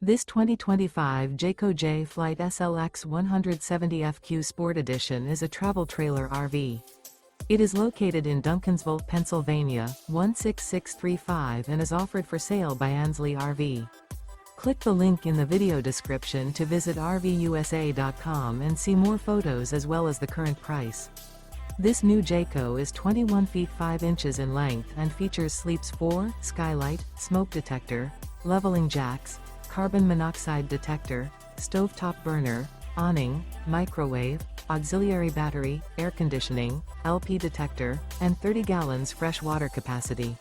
This 2025 Jayco Jay Flight SLX 170FQ Sport Edition is a travel trailer RV. It is located in Duncansville, Pennsylvania, 16635 and is offered for sale by Ansley RV. Click the link in the video description to visit RVUSA.com and see more photos as well as the current price. This new Jayco is 21 feet 5 inches in length and features sleeps 4, Skylight, smoke detector, leveling jacks, carbon monoxide detector, stovetop burner, awning, microwave, auxiliary battery, air conditioning, LP detector, and 30 gallons fresh water capacity.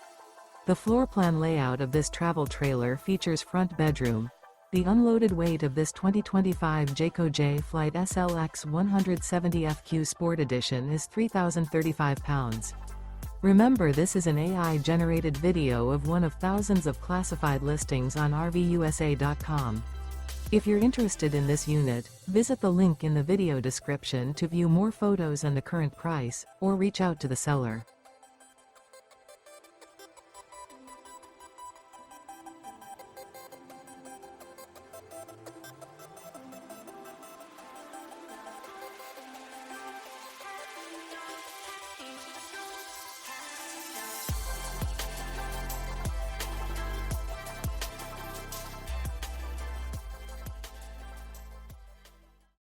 The floor plan layout of this travel trailer features front bedroom. The unloaded weight of this 2025 Jayco Jay Flight SLX 170FQ Sport Edition is 3,035 pounds. Remember, this is an AI-generated video of one of thousands of classified listings on RVUSA.com. If you're interested in this unit, visit the link in the video description to view more photos and the current price, or reach out to the seller.